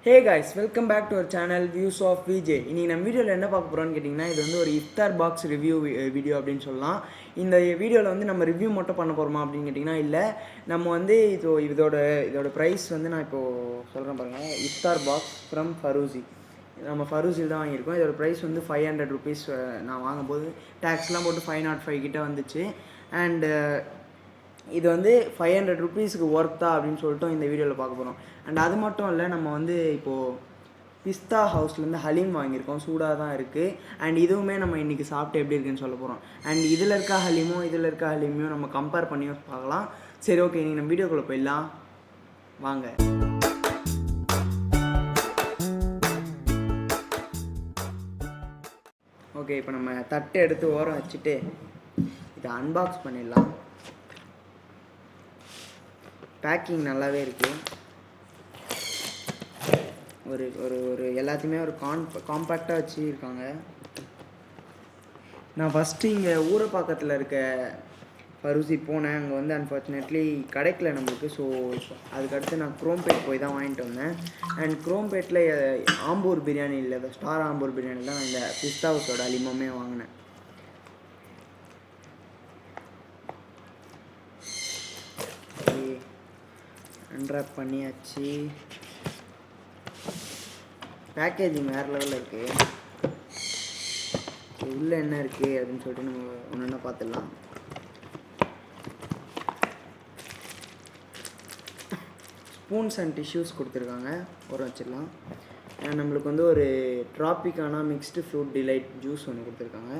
Hey guys, welcome back to our channel views of VJ. இன்றைக்கி நம்ம வீடியோவில் என்ன பார்க்க போகிறோன்னு கேட்டிங்கன்னா, இது வந்து ஒரு இஃப்தார் பாக்ஸ் ரிவ்யூ வீடியோ அப்படின்னு சொல்லலாம். இந்த வீடியோவில் வந்து நம்ம ரிவ்யூ மட்டும் பண்ண போகிறோமா அப்படின்னு கேட்டிங்கன்னா இல்லை. நம்ம வந்து இதோட ப்ரைஸ் வந்து நான் இப்போது சொல்கிறேன் பாருங்கள். இஃப்தார் பாக்ஸ் ஃப்ரம் ஃபரூசி. நம்ம ஃபரூசியில் தான் வாங்கியிருக்கோம். இதோட ப்ரைஸ் வந்து 500 rupees. நான் வாங்கும்போது டேக்ஸ்லாம் போட்டு 505 கிட்டே வந்துச்சு. அண்டு இது வந்து 500 rupeesக்கு ஒர்த்தா அப்படின்னு சொல்லிட்டு இந்த வீடியோவில் பார்க்க போகிறோம். அண்ட் அது மட்டும் இல்லை, நம்ம வந்து இப்போது பிஸ்தா ஹவுஸ்லேருந்து ஹலீம் வாங்கியிருக்கோம். சூடாக தான் இருக்குது. அண்ட் இதுவுமே நம்ம இன்றைக்கி சாப்பிட்டு எப்படி இருக்குன்னு சொல்ல போகிறோம். அண்ட் இதில் இருக்க ஹலீமையும் நம்ம கம்பேர் பண்ணி பார்க்கலாம். சரி, ஓகே, நீங்கள் நம்ம வீடியோக்குள்ளே போயிடலாம் வாங்க. ஓகே, இப்போ நம்ம தட்டை எடுத்து ஓரம் வச்சுட்டு இதை அன்பாக்ஸ் பண்ணிடலாம். பேக்கிங் நல்லாவே இருக்குது. ஒரு ஒரு ஒரு எல்லாத்தையுமே ஒரு காம்பேக்டாக வச்சுருக்காங்க. நான் ஃபஸ்ட்டு இங்கே ஊரப்பாக்கத்தில் இருக்க ஃபரூசி போனேன். அங்கே வந்து அன்ஃபார்ச்சுனேட்லி கிடைக்கல நம்மளுக்கு. ஸோ அதுக்கடுத்து நான் குரோம்பேட் போய் தான் வாங்கிட்டு வந்தேன். அண்ட் குரோம்பேட்டில் ஆம்பூர் பிரியாணி இல்லை, ஸ்டார் ஆம்பூர் பிரியாணி தான் இந்த பிஸ்தா ஹவுஸோட ஹலீமுமே வாங்கினேன். அன்ராப் பண்ணியாச்சு. பேக்கேஜிங் வேறு லெவலில் இருக்குது. உள்ளே என்ன இருக்குது அப்படின்னு சொல்லிட்டு நம்ம ஒன்று ஒன்றா பார்த்துடலாம். ஸ்பூன்ஸ் அண்ட் டிஷ்யூஸ் கொடுத்துருக்காங்க, ஒரு வச்சிடலாம். நம்மளுக்கு வந்து ஒரு ட்ராபிக்கான மிக்ஸ்டு ஃப்ரூட் டிலைட் ஜூஸ் ஒன்று கொடுத்துருக்காங்க.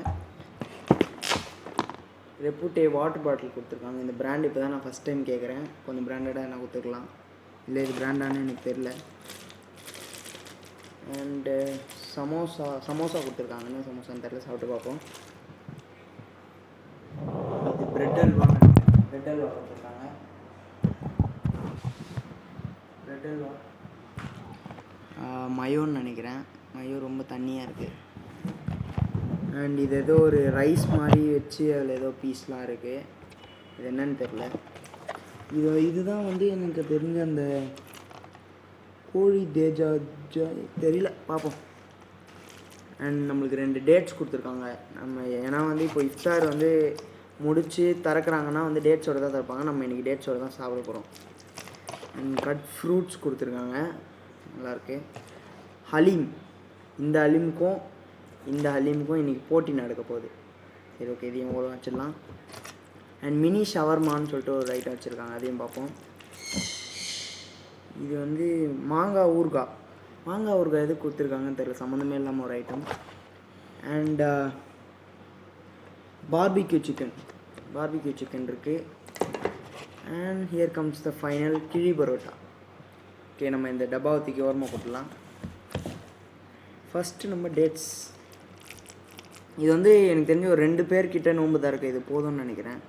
ரெப்புட்டே வாட்டர் பாட்டில் கொடுத்துருக்காங்க. இந்த பிராண்ட் இப்போ தான் நான் ஃபஸ்ட் டைம் கேட்குறேன். கொஞ்சம் பிராண்டடாக என்ன கொடுத்துருக்கலாம், இல்லை இது பிராண்டானு எனக்கு தெரில. அண்டு சமோசா கொடுத்துருக்காங்க. என்ன சமோசான்னு தெரில, சாப்பிட்டு பார்ப்போம். இது பிரெட் அல்வா கொடுத்துருக்காங்க. பிரெட் அல்வா மயோன்னு நினைக்கிறேன். மயோ ரொம்ப தண்ணியாக இருக்குது. அண்ட் இது ஏதோ ஒரு ரைஸ் மாதிரி வச்சு அதில் ஏதோ பீஸ்லாம் இருக்குது. இது என்னன்னு தெரில. இதுதான் வந்து எனக்கு தெரிஞ்ச அந்த கோழி தேஜா தெரியல, பார்ப்போம். அண்ட் நம்மளுக்கு 2 டேட்ஸ் கொடுத்துருக்காங்க. நம்ம ஏன்னா வந்து இப்போ இஃப்தார் வந்து முடித்து திறக்கிறாங்கன்னா வந்து டேட்ஸோடு தான் திறப்பாங்க. நம்ம இன்றைக்கி டேட்ஸோடு தான் சாப்பிட போகிறோம். அண்ட் கட் ஃப்ரூட்ஸ் கொடுத்துருக்காங்க, நல்லாயிருக்கு. ஹலீம், இந்த ஹலீமுக்கும் இன்றைக்கி போட்டி நடக்க போகுது. சரி, ஓகே, இதையும் ஓரம் வச்சிடலாம். அண்ட் மினி ஷவர்மான்னு சொல்லிட்டு ஒரு ஐட்டம் வச்சுருக்காங்க, அதையும் பார்ப்போம். இது வந்து மாங்காய் ஊறுகாய் எது கொடுத்துருக்காங்கன்னு தெரியல, சம்மந்தமே இல்லாமல் ஒரு ஐட்டம். அண்ட் பார்பிக்யூ சிக்கன் இருக்குது. And here comes the final கிழி பரோட்டா. ஓகே, நம்ம இந்த டப்பாவை தூக்கி ஓரமாக போட்டுடலாம். ஃபஸ்ட்டு நம்ம டேட்ஸ். இது வந்து எனக்கு தெரிஞ்ச ஒரு 2 பேர்கிட்ட நோம்பு தான் இருக்குது. இது போதும்னு நினைக்கிறேன்.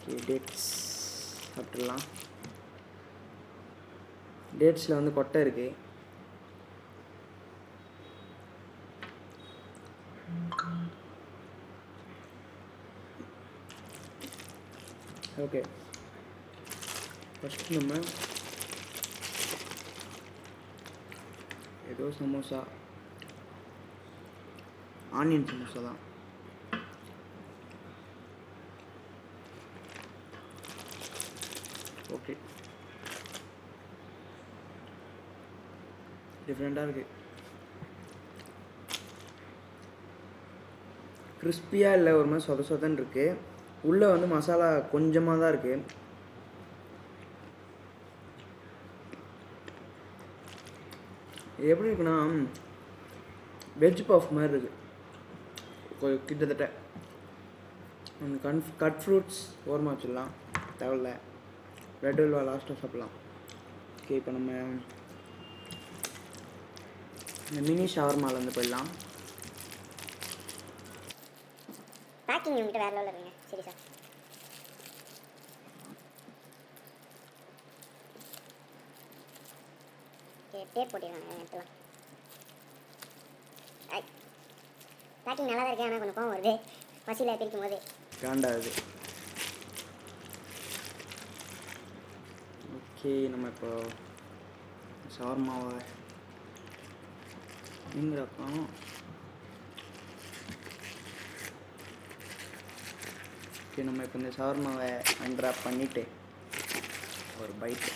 Okay, dates சாப்பிட்டுடலாம். டேட்ஸில் வந்து கொட்டை இருக்குது. ஓகே, ஃபஸ்ட்டு நம்ம ஏதோ சமோசா, ஆனியன் சமோசா தான். ஓகே, டிஃப்ரெண்ட்டாக இருக்குது. கிறிஸ்பியாக இல்லை, ஒரு மாதிரி சொதன்னு இருக்குது. உள்ளே வந்து மசாலா கொஞ்சமாக தான் இருக்குது. இது எப்படி இருக்குன்னா வெஜ் பஃப் மாதிரி இருக்குது கிட்டத்தட்ட. கட் ஃப்ரூட்ஸ் ஓரமாக வச்சிடலாம், தேவையில்ல. பிரெட் அல்வா லாஸ்ட்டாக சாப்பிட்லாம். ஓகே, இப்போ நம்ம இந்த மினி ஷவர்மாலேருந்து போயிடலாம். பேக்கிங் யூனிட் வேறு லெவலில் இருக்குங்க. சரி சார், ஓகே, டேப் போட்டிருக்காங்க எடுத்துலாம். பேக்கிங் நல்லா தான் இருக்குது, ஆனால் கொஞ்சம் கோவம் வருது பசியில் பிரிக்கும் போது. காண்டாகுது. ஓகே, நம்ம இப்போ ஷவர்மாவை இங்கிறப்போம். ஓகே, நம்ம இப்போ இந்த ஷவர்மாவை அன்ட்ராப் பண்ணிவிட்டு ஒரு பைட்டு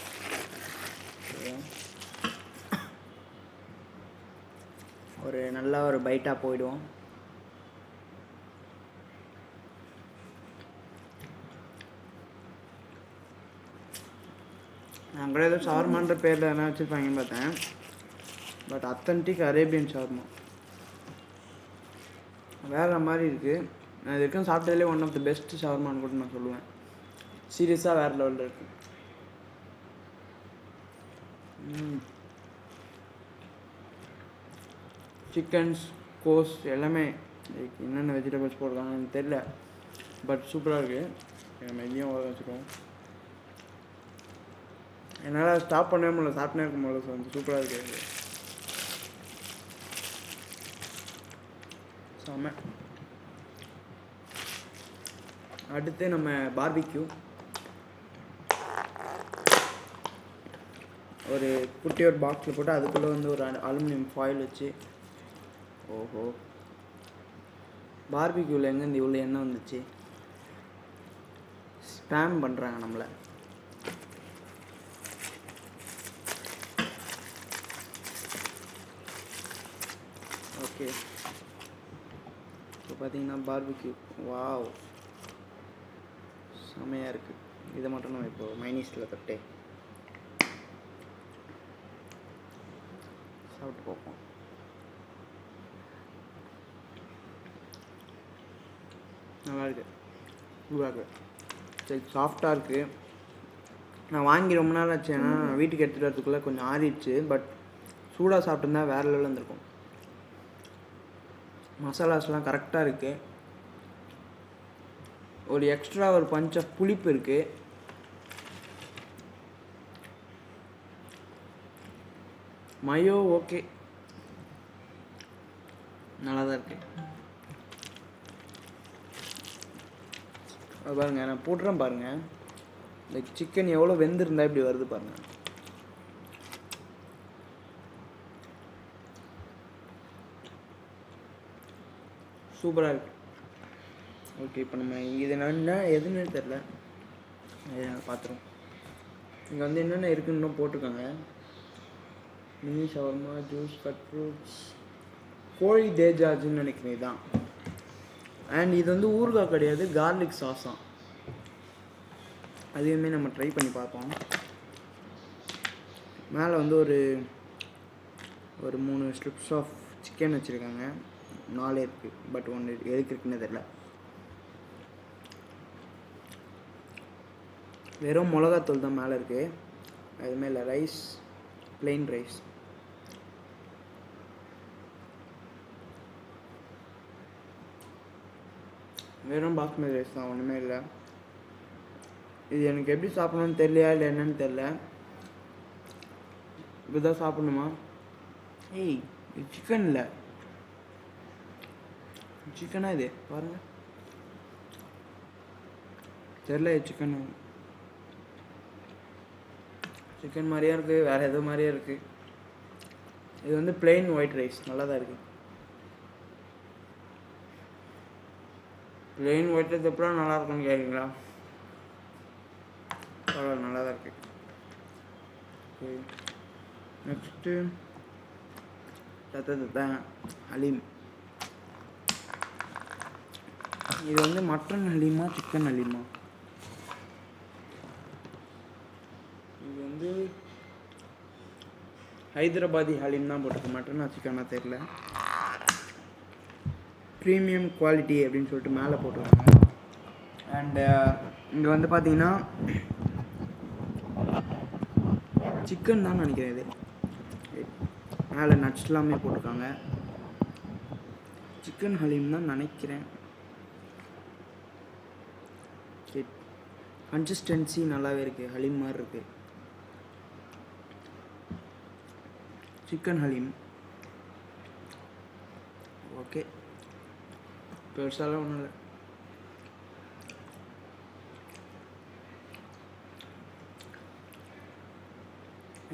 ஒரு நல்ல ஒரு பைட்டாக போயிடுவோம். நான் கூட ஏதோ ஷவர்மான்ற பேரில் என்ன வச்சுருப்பாங்கன்னு பார்த்தேன். பட் அத்தன்டிக் அரேபியன் ஷவர்மா வேறு மாதிரி இருக்குது. நான் இது வரைக்கும் சாப்பிட்டதுலேயே ஒன் ஆஃப் த பெஸ்ட் ஷவர்மான்னு கூட நான் சொல்லுவேன். சீரியஸாக வேறு லெவலில் இருக்குது. சிக்கன்ஸ் கோஸ் எல்லாமே என்னென்ன வெஜிடபிள்ஸ் போடுறாங்கன்னு தெரில. பட் சூப்பராக இருக்குது. நம்ம இதையும் வச்சுருவோம். என்னால் ஸ்டாப் பண்ணவே முடியல, சாப்பிட்டே இருக்க முடியல. வந்து சூப்பராக இருக்குது. செம்ம. அடுத்து நம்ம பார்பிக்யூ ஒரு குட்டி ஒரு பாக்ஸில் போட்டு அதுக்குள்ளே வந்து ஒரு அலுமினியம் ஃபாயில் வச்சு. ஓஹோ, பார்பிக்யூவில் எங்கேருந்து இவ்வளோ எண்ணெய் வந்துச்சு? ஸ்பேம் பண்ணுறாங்க நம்மளை. ஓகே, இப்போ பார்த்தீங்கன்னா பார்பிக்யூ வாவ் செம்மையாக இருக்குது. இதை மட்டும் நம்ம இப்போ மைனீஸில் தொட்டு சாப்பிட்டு பார்ப்போம். நல்லாயிருக்கு, சூப்பராக இருக்குது. சரி, சாஃப்டாக இருக்குது. நான் வாங்கி ரொம்ப நாள் ஆச்சு. ஏன்னா வீட்டுக்கு எடுத்துகிட்டு வரதுக்குள்ளே கொஞ்சம் ஆறிடுச்சு. பட் சூடாக சாப்பிட்டுருந்தா வேறு லெவலில் இருந்திருக்கும். மசாலாஸ்லாம் கரெக்டாக இருக்குது. ஒரு எக்ஸ்ட்ரா ஒரு பஞ்ச் ஆஃப் புளிப்பு இருக்குது. மயோ ஓகே, நல்லா தான் இருக்குது. அது பாருங்கள், நான் போட்டுறேன் பாருங்கள். லைக் சிக்கன் எவ்வளோ வெந்திருந்தா இப்படி வருது பாருங்கள். சூப்பராக இருக்குது. ஓகே, இப்போ நம்ம இது என்ன எதுன்னு தெரில, பார்த்துருவோம். இங்கே வந்து என்னென்ன இருக்குன்னு போட்டிருக்காங்க. Mini shawarma, juice, cut fruits, கோழி தேஜாஜுன்னு நினைக்கிறேன் இதுதான். அண்ட் இது வந்து ஊறுகாய் கிடையாது, கார்லிக் சாஸாம். அதையுமே நம்ம ட்ரை பண்ணி பார்ப்போம். மேலே வந்து ஒரு 3 ஸ்ட்ரிப்ஸ் ஆஃப் சிக்கன் வச்சுருக்காங்க. 4 இருக்குது. பட் 1 எதுக்கு இருக்குன்னு தெரில. வெறும் மிளகாத்தூள் தான் மேலே இருக்குது, அதுமே இல்லை. Rice, plain rice. வெறும் பாஸ்மதி ரைஸ் தான், ஒன்றுமே இல்லை. இது எனக்கு எப்படி சாப்பிடணும்னு தெரியலையா இல்லை என்னன்னு தெரில. இப்படி தான் சாப்பிடணுமா? ஏய், இது சிக்கன் இல்லை. சிக்கனா இது பாருங்கள், தெரில. சிக்கன் மாதிரியா இருக்குது, வேறு எது மாதிரியா இருக்குது. இது வந்து பிளெயின் ஒயிட் ரைஸ், நல்லா தான் இருக்குது. பிளெயின் ஒயிட் ரைஸ் எப்பறம் நல்லா இருக்குன்னு கேட்குறீங்களா? பரவாயில்ல, நல்லா தான் இருக்குது. Okay, next Haleem. இது வந்து மட்டன் ஹலீமா சிக்கன் ஹலீமா? இது வந்து ஹைதராபாதி ஹலீம் தான் போட்டிருக்கு, மட்டனா சிக்கனா தெரில. ப்ரீமியம் குவாலிட்டி அப்படின்னு சொல்லிட்டு மேலே போட்டிருக்காங்க. அண்டு இங்கே வந்து பார்த்தீங்கன்னா சிக்கன் தான் நினைக்கிறேன். இது மேலே நட்ஸ் எல்லாமே போட்டிருக்காங்க. சிக்கன் ஹலீம் தான் நினைக்கிறேன். கன்சிஸ்டன்சி நல்லாவே இருக்குது, ஹலீம் மாதிரி இருக்குது. சிக்கன் ஹலீம் ஓகே, பெருசாலாம் ஒன்றும் இல்லை.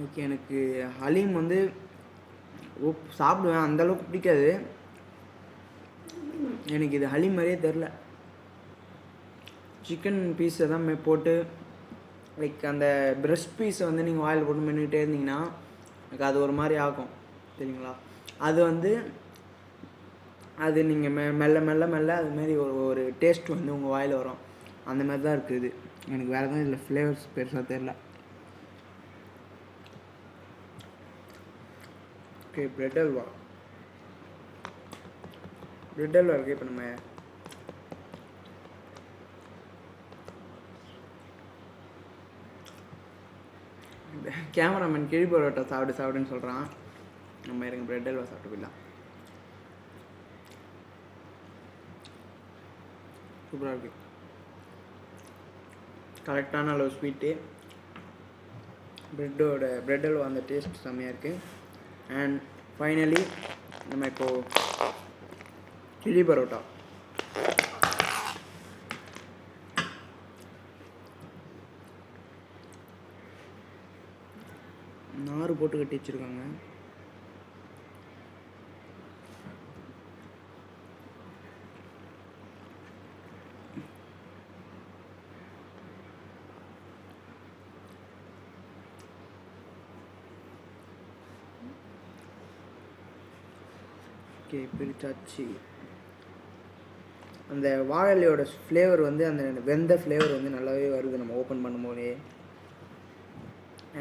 ஓகே, எனக்கு ஹலீம் வந்து சாப்பிடுவேன், அந்தளவுக்கு பிடிக்காது. எனக்கு இது ஹலீம் மாதிரியே தெரில. சிக்கன் பீஸை தான் போட்டு லைக் அந்த பிரஸ்ட் பீஸை வந்து நீங்கள் வாயில் போட்டு மென்னுக்கிட்டே இருந்தீங்கன்னா எனக்கு அது ஒரு மாதிரி ஆகும் சரிங்களா. அது வந்து அது நீங்கள் மெல்ல மெல்ல மெல்ல அதுமாரி ஒரு டேஸ்ட் வந்து உங்கள் வாயில் வரும். அந்த மாதிரி தான் இருக்குது. எனக்கு வேறு எதுவும் இதில் ஃப்ளேவர்ஸ் பெருசாக தெரில. ஓகே, பிரெட் அல்வா இருக்குது. இப்போ நம்ம கேமராமேன் கிழி பரோட்டா சாப்பிடுன்னு சொல்கிறான். நம்ம இருங்க பிரெட் அல்வா சாப்பிட்டு போயிடலாம். சூப்பராக இருக்குது. கரெக்டான அளவு ஸ்வீட்டு, பிரெட் அல்வா அந்த டேஸ்ட் செம்மையாக இருக்குது. அண்ட் ஃபைனலி நம்ம இப்போது கிழி பரோட்டா. நாறு போட்டு கட்டி வச்சுருக்காங்க. ஓகே, பிரிச்சாச்சு. அந்த வாழலையோட ஃப்ளேவர் வந்து அந்த வெந்த ஃப்ளேவர் வந்து நல்லாவே வருது நம்ம ஓப்பன் பண்ணும்போதே.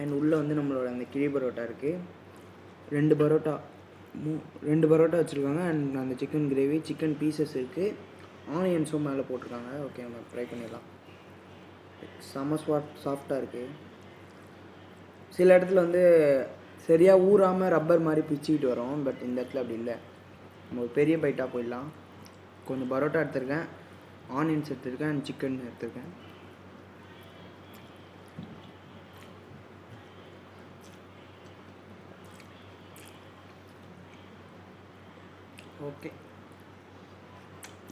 அண்ட் உள்ளே வந்து நம்மளோட அந்த கிழி பரோட்டா இருக்குது. 2 பரோட்டா வச்சுருக்காங்க. அண்ட் அந்த சிக்கன் கிரேவி, சிக்கன் பீசஸ் இருக்குது, ஆனியன்ஸும் மேலே போட்டிருக்காங்க. ஓகே, நம்ம ட்ரை பண்ணிடலாம். செம சாஃப்டாக இருக்குது. சில இடத்துல வந்து சரியாக ஊறாமல் ரப்பர் மாதிரி பிச்சுக்கிட்டு வரும். பட் இந்த இடத்துல அப்படி இல்லை. நம்ம ஒரு பெரிய பைட்டாக போயிடலாம். கொஞ்சம் பரோட்டா எடுத்திருக்கேன், ஆனியன்ஸ் எடுத்திருக்கேன், அண்ட் சிக்கன் எடுத்திருக்கேன். ஓகே,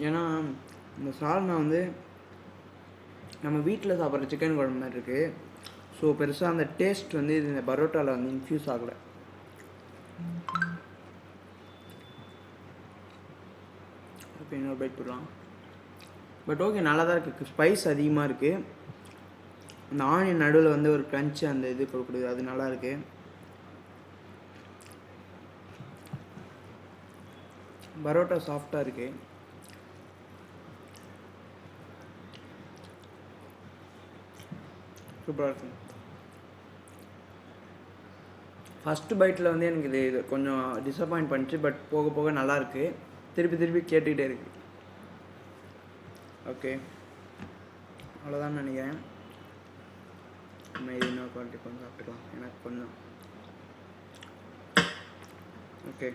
ஏன்னா இந்த சால்னா வந்து நம்ம வீட்டில் சாப்பிட்ற சிக்கன் குழம்பு மாதிரி இருக்குது. ஸோ பெருசாக அந்த டேஸ்ட் வந்து இது இந்த பரோட்டாவில் வந்து இன்ஃப்யூஸ் ஆகலை. ஓகே, இன்னொரு பைட் போடலாம். பட் ஓகே, நல்லா தான் இருக்குது. ஸ்பைஸ் அதிகமாக இருக்குது. அந்த ஆனியன் நடுவில் வந்து ஒரு க்ரன்ச்சு அந்த இது கொடுக்குது, அது நல்லா இருக்குது. பரோட்டா சாஃப்டாக இருக்குது. சூப்பராக இருக்குது. ஃபஸ்ட்டு பைட்டில் வந்து எனக்கு இது கொஞ்சம் டிசப்பாயிண்ட் பண்ணிச்சு. பட் போக போக நல்லாயிருக்கு. திருப்பி கேட்டுக்கிட்டே இருக்கு. ஓகே, அவ்வளோதான் நினைக்கிறேன். நம்ம இது இன்னொரு குவாலிட்டி கொஞ்சம் சாப்பிட்டுக்கலாம். எனக்கு கொஞ்சம் ஓகே.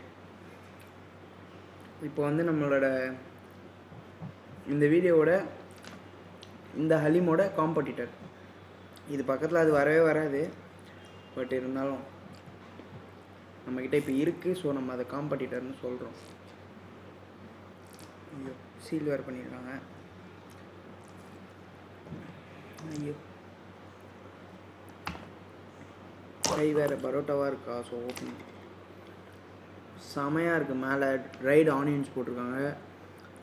இப்போ வந்து நம்மளோட இந்த வீடியோவோட இந்த ஹலீமோட காம்படிட்டர் இது பக்கத்தில் அது வரவே வராது. பட் இருந்தாலும் நம்மக்கிட்ட இப்போ இருக்குது. ஸோ நம்ம அதை காம்படிட்டர்னு சொல்கிறோம். ஐயோ, சீல் வேறு பண்ணியிருக்காங்க. ஐயோ, கை வேறு பரோட்டாவாக இருக்கா. ஸோ ஓப்பன் செமையாக இருக்குது. மேலே ட்ரைடு ஆனியன்ஸ் போட்டிருக்காங்க,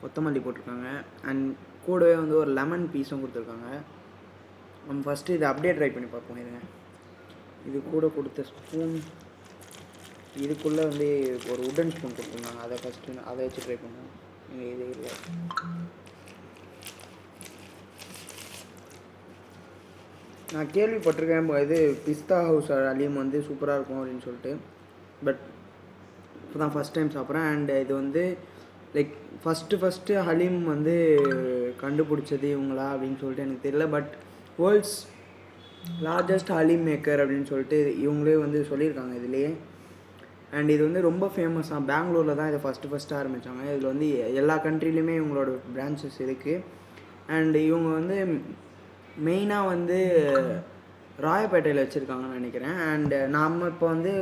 கொத்தமல்லி போட்டிருக்காங்க, அண்ட் கூடவே வந்து ஒரு லெமன் பீஸும் கொடுத்துருக்காங்க. நம்ம ஃபஸ்ட்டு இதை அப்படியே ட்ரை பண்ணி பார்ப்போம். இதுங்க, இது கூட கொடுத்த ஸ்பூன், இதுக்குள்ளே வந்து ஒரு உடன் ஸ்பூன் கொடுத்துருந்தாங்க. அதை ஃபஸ்ட்டு அதை வச்சு ட்ரை பண்ணுவோம். இங்கே இது இல்லை. நான் கேள்விப்பட்டிருக்கேன் இது பிஸ்தா ஹவுஸ் ஹலீம் வந்து சூப்பராக இருக்கும் அப்படின்னு சொல்லிட்டு. பட் இப்போ தான் ஃபஸ்ட் டைம் சாப்பிட்றேன். அண்ட் இது வந்து லைக் ஃபஸ்ட்டு ஹலீம் வந்து கண்டுபிடிச்சது இவங்களா அப்படின்னு சொல்லிட்டு எனக்கு தெரியல. But world's largest Haleem maker அப்படின்னு சொல்லிட்டு இவங்களே வந்து சொல்லியிருக்காங்க இதுலேயே. அண்ட் இது வந்து ரொம்ப ஃபேமஸாக பெங்களூரில் தான் இதை ஃபஸ்ட்டு ஆரம்பித்தாங்க. இதில் வந்து எல்லா கண்ட்ரிலையுமே இவங்களோட பிரான்ச்சஸ் இருக்குது. அண்ட் இவங்க வந்து மெயினாக வந்து ராயப்பேட்டையில் வச்சுருக்காங்கன்னு நினைக்கிறேன். அண்டு நம்ம இப்போ வந்து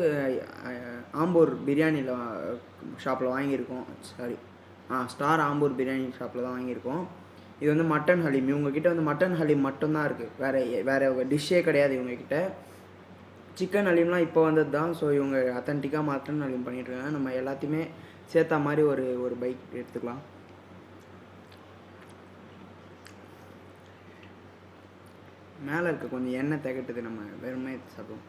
ஆம்பூர் பிரியாணியில் ஷாப்பில் வாங்கியிருக்கோம். ஸ்டார் ஆம்பூர் பிரியாணி ஷாப்பில் தான் வாங்கியிருக்கோம். இது வந்து மட்டன் ஹலீம். இவங்கக்கிட்ட வந்து மட்டன் ஹலீம் மட்டும்தான் இருக்குது. வேறு டிஷ்ஷே கிடையாது இவங்கக்கிட்ட. சிக்கன் ஹலீம்லாம் இப்போ வந்தது தான். ஸோ இவங்க அத்தன்டிக்காக மட்டன் ஹலீம் பண்ணிகிட்ருக்காங்க. நம்ம எல்லாத்தையுமே சேர்த்தா மாதிரி ஒரு பைக் எடுத்துக்கலாம். மேலே இருக்க கொஞ்சம் எண்ணெய் திகட்டுது, நம்ம வெறுமே சாப்பிடுவோம்.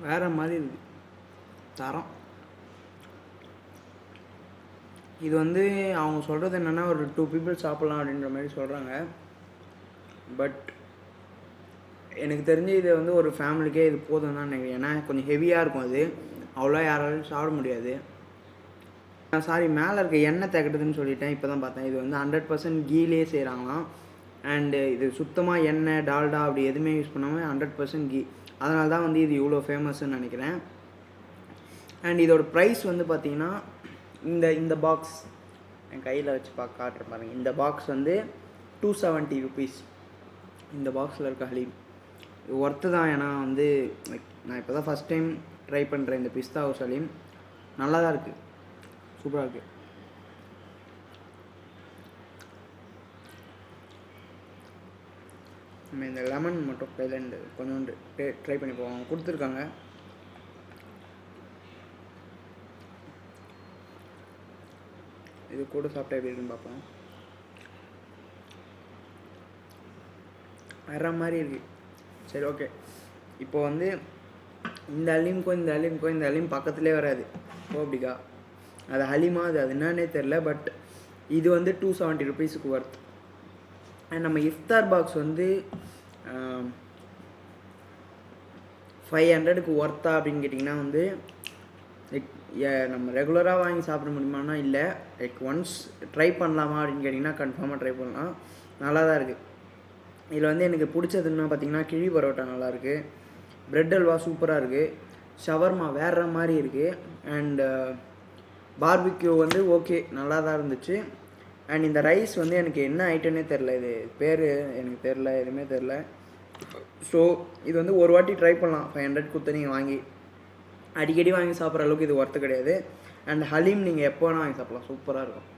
வேறு மாதிரி இருக்குது தரம். இது வந்து அவங்க சொல்கிறது என்னென்னா ஒரு 2 people சாப்பிட்லாம் அப்படின்ற மாதிரி சொல்கிறாங்க. பட் எனக்கு தெரிஞ்சு இது வந்து ஒரு ஃபேமிலிக்கே இது போதும் தான் நினைக்கிறேன். ஏன்னா கொஞ்சம் ஹெவியாக இருக்கும், அது அவ்வளோ யாராலும் சாப்பிட முடியாது. சாரி, மேலே இருக்க எண்ணெய் திகட்டுதுன்னு சொல்லிட்டேன், இப்போ தான் பார்த்தேன். இது வந்து 100% கீலே செய்கிறாங்களாம். அண்டு இது சுத்தமாக எண்ணெய் டால்டா அப்படி எதுவுமே யூஸ் பண்ணாமல் 100% கீ. அதனால தான் வந்து இது இவ்வளோ ஃபேமஸ்ன்னு நினைக்கிறேன். அண்ட் இதோட ப்ரைஸ் வந்து பார்த்திங்கன்னா இந்த பாக்ஸ் என் கையில் வச்சு காட்டுறேன் பாருங்கள். இந்த பாக்ஸ் வந்து 270 rupees. இந்த பாக்ஸில் இருக்க ஹலீம் இது ஒர்த்து தான். ஏன்னா வந்து நான் இப்போ தான் ஃபஸ்ட் டைம் ட்ரை பண்ணுறேன் இந்த பிஸ்தா ஹவுஸ் ஹலீம். நல்லா தான் இருக்குது, சூப்பராக இருக்குது. நம்ம இந்த லெமன் மட்டும் கையில் இந்த கொஞ்சோண்டு ட்ரை பண்ணி போவோம், கொடுத்துருக்காங்க. இது கூட சாப்பிட்டா எப்படி இருக்குன்னு பார்ப்போம். வேற மாதிரி இருக்குது. சரி, ஓகே. இப்போ வந்து இந்த ஹலீம் பக்கத்துலேயே வராது. அப்படிக்கா அது ஹலீமா அது என்னன்னே தெரில. பட் இது வந்து 270 rupeesக்கு ஒர்த். அண்ட் நம்ம இஃப்தார் பாக்ஸ் வந்து 500க்கு ஒர்த்தா அப்படின்னு கேட்டிங்கன்னா வந்து லைக் நம்ம ரெகுலராக வாங்கி சாப்பிட முடியுமானா இல்லை. லைக் ஒன்ஸ் ட்ரை பண்ணலாமா அப்படின்னு கேட்டிங்கன்னா கன்ஃபார்மாக ட்ரை பண்ணலாம். நல்லா தான் இருக்குது. இதில் வந்து எனக்கு பிடிச்சதுன்னா பார்த்திங்கன்னா கிழி பரோட்டா நல்லாயிருக்கு, ப்ரெட் அல்வா சூப்பராக இருக்குது, ஷவர்மா வேறு மாதிரி இருக்குது, அண்டு பார்பிக்யூ வந்து ஓகே நல்லா தான் இருந்துச்சு. அண்ட் இந்த ரைஸ் வந்து எனக்கு என்ன ஐட்டம்னே தெரில, இது பேர் எனக்கு தெரில, எதுவுமே தெரில. ஸோ இது வந்து ஒரு வாட்டி ட்ரை பண்ணலாம். 500 கொடுத்து நீங்கள் வாங்கி அடிக்கடி வாங்கி சாப்பிட்ற அளவுக்கு இது ஒர்த்து கிடையாது. அண்ட் ஹலீம் நீங்கள் எப்போ வேணால் வாங்கி சாப்பிட்லாம், சூப்பராக இருக்கும்.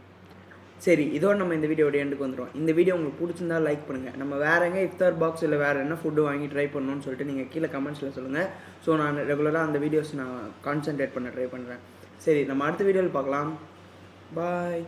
சரி, இதோடு நம்ம இந்த வீடியோட எண்டுக்கு வந்துடும். இந்த வீடியோ உங்களுக்கு பிடிச்சிருந்தா லைக் பண்ணுங்கள். நம்ம வேறு எங்கே இஃப்தார் பாக்ஸ் இல்லை வேறு என்ன ஃபுட்டு வாங்கி ட்ரை பண்ணணும்னு சொல்லிட்டு நீங்கள் கீழே கமெண்ட்ஸில் சொல்லுங்கள். ஸோ நான் ரெகுலராக அந்த வீடியோஸ் நான் கான்சென்ட்ரேட் பண்ண ட்ரை பண்ணுறேன். சரி, நம்ம அடுத்த வீடியோவில் பார்க்கலாம். பாய்.